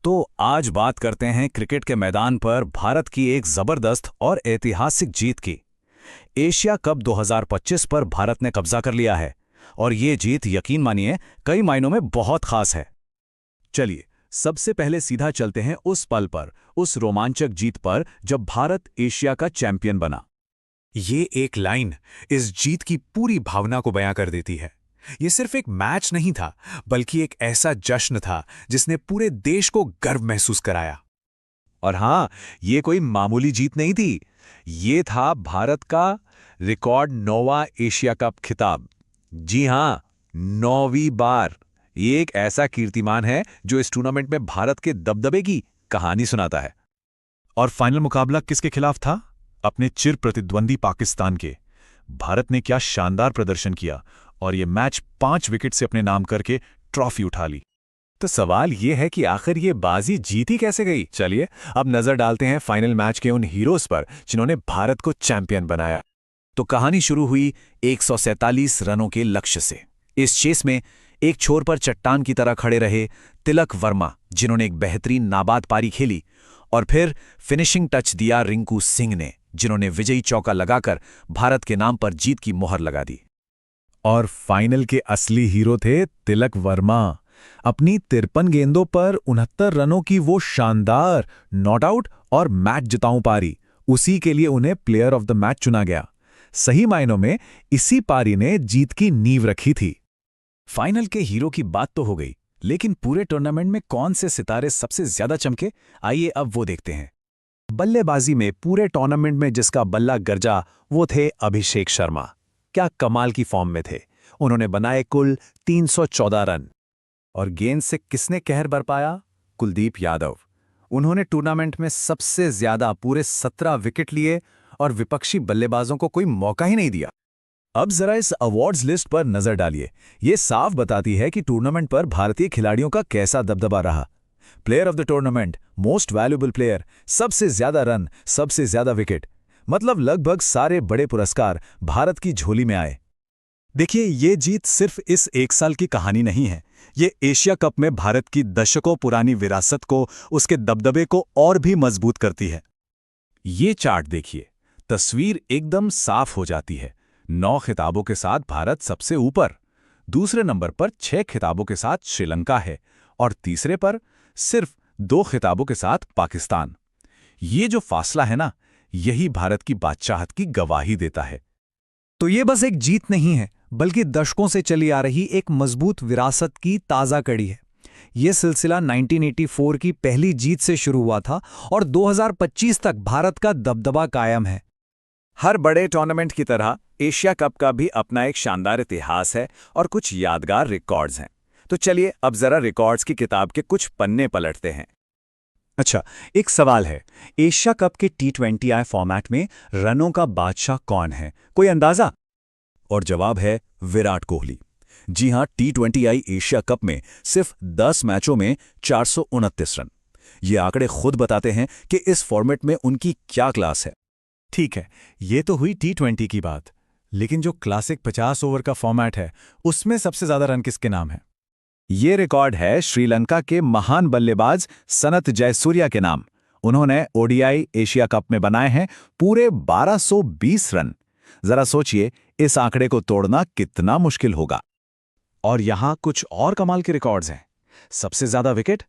तो आज बात करते हैं क्रिकेट के मैदान पर भारत की एक जबरदस्त और ऐतिहासिक जीत की। एशिया कप 2025 पर भारत ने कब्जा कर लिया है और ये जीत यकीन मानिए कई मायनों में बहुत खास है। चलिए सबसे पहले सीधा चलते हैं उस पल पर, उस रोमांचक जीत पर जब भारत एशिया का चैंपियन बना। ये एक लाइन इस जीत की पूरी भावना को बयां कर देती है। ये सिर्फ एक मैच नहीं था, बल्कि एक ऐसा जश्न था जिसने पूरे देश को गर्व महसूस कराया। और हां, ये कोई मामूली जीत नहीं थी। ये था भारत का रिकॉर्ड 9वां एशिया कप खिताब। जी हां, 9वीं बार। ये एक ऐसा कीर्तिमान है जो इस टूर्नामेंट में भारत के दबदबे की कहानी सुनाता है। और फाइनल मुकाबला किसके खिलाफ था? अपने चिर प्रतिद्वंदी पाकिस्तान के। भारत ने क्या शानदार प्रदर्शन किया और ये मैच 5 विकेट से अपने नाम करके ट्रॉफी उठा ली। तो सवाल ये है कि आखिर ये बाजी जीती कैसे गई? चलिए अब नजर डालते हैं फाइनल मैच के उन हीरोज पर जिन्होंने भारत को चैंपियन बनाया। तो कहानी शुरू हुई 147 रनों के लक्ष्य से। इस चेस में एक छोर पर चट्टान की तरह खड़े रहे तिलक वर्मा, जिन्होंने एक बेहतरीन नाबाद पारी खेली, और फिर फिनिशिंग टच दिया रिंकू सिंह ने, जिन्होंने विजयी चौका लगाकर भारत के नाम पर जीत की मोहर लगा दी। और फाइनल के असली हीरो थे तिलक वर्मा। अपनी 53 गेंदों पर 69 रनों की वो शानदार नॉट आउट और मैच जिताऊ पारी, उसी के लिए उन्हें प्लेयर ऑफ द मैच चुना गया। सही मायनों में इसी पारी ने जीत की नींव रखी थी। फाइनल के हीरो की बात तो हो गई, लेकिन पूरे टूर्नामेंट में कौन से सितारे सबसे ज्यादा चमके? आइए अब वो देखते हैं। बल्लेबाजी में पूरे टूर्नामेंट में जिसका बल्ला गरजा वो थे अभिषेक शर्मा। क्या कमाल की फॉर्म में थे। उन्होंने बनाए कुल 314 रन। और गेंद से किसने कहर बरपाया? कुलदीप यादव। उन्होंने टूर्नामेंट में सबसे ज्यादा पूरे 17 विकेट लिए और विपक्षी बल्लेबाजों को कोई मौका ही नहीं दिया। अब जरा इस अवार्ड्स लिस्ट पर नजर डालिए। ये साफ बताती है कि टूर्नामेंट पर भारतीय खिलाड़ियों का कैसा दबदबा रहा। Player of the tournament, most valuable player, सबसे ज्यादा रन, सबसे ज्यादा विकेट, मतलब लगभग सारे बड़े पुरस्कार भारत की झोली में आए। देखिए, ये जीत सिर्फ इस एक साल की कहानी नहीं है। ये एशिया कप में भारत की दशकों पुरानी विरासत को, उसके दबदबे को और भी मजबूत करती है। ये चार्ट देखिए, तस्वीर एकदम साफ हो जाती है। 9 खिताबों के साथ भारत सबसे ऊपर, दूसरे नंबर पर 6 खिताबों के साथ श्रीलंका है और तीसरे पर सिर्फ 2 खिताबों के साथ पाकिस्तान। ये जो फासला है ना, यही भारत की बादशाहत की गवाही देता है। तो ये बस एक जीत नहीं है, बल्कि दशकों से चली आ रही एक मजबूत विरासत की ताज़ा कड़ी है। ये सिलसिला 1984 की पहली जीत से शुरू हुआ था और 2025 तक भारत का दबदबा कायम है। हर बड़े टूर्नामेंट की तरह एशिया कप का भी अपना एक शानदार इतिहास है और कुछ यादगार रिकॉर्ड्स हैं। तो चलिए अब जरा रिकॉर्ड्स की किताब के कुछ पन्ने पलटते हैं। अच्छा, एक सवाल है, एशिया कप के T20I फॉर्मेट में रनों का बादशाह कौन है? कोई अंदाजा? और जवाब है विराट कोहली। जी हां, T20I एशिया कप में सिर्फ 10 मैचों में 429 रन। ये आंकड़े खुद बताते हैं कि इस फॉर्मेट में उनकी क्या क्लास है। ठीक है, ये तो हुई T20 की बात, लेकिन जो क्लासिक 50 ओवर का फॉर्मेट है, उसमें सबसे ज्यादा रन किसके नाम है? ये रिकॉर्ड है श्रीलंका के महान बल्लेबाज सनत जयसूर्या के नाम। उन्होंने ODI एशिया कप में बनाए हैं पूरे 1220 रन। जरा सोचिए, इस आंकड़े को तोड़ना कितना मुश्किल होगा। और यहां कुछ और कमाल के रिकॉर्ड्स हैं। सबसे ज्यादा विकेट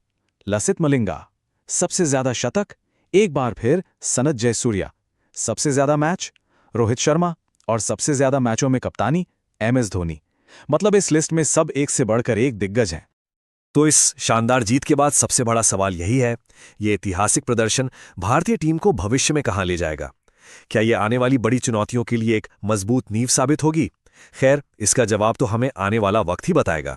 लसित मलिंगा, सबसे ज्यादा शतक एक बार फिर सनत जयसूर्या, सबसे ज्यादा मैच रोहित शर्मा और सबसे ज्यादा मैचों में कप्तानी MS धोनी। मतलब इस लिस्ट में सब एक से बढ़कर एक दिग्गज हैं। तो इस शानदार जीत के बाद सबसे बड़ा सवाल यही है, ये ऐतिहासिक प्रदर्शन भारतीय टीम को भविष्य में कहां ले जाएगा? क्या ये आने वाली बड़ी चुनौतियों के लिए एक मजबूत नींव साबित होगी? खैर, इसका जवाब तो हमें आने वाला वक्त ही बताएगा।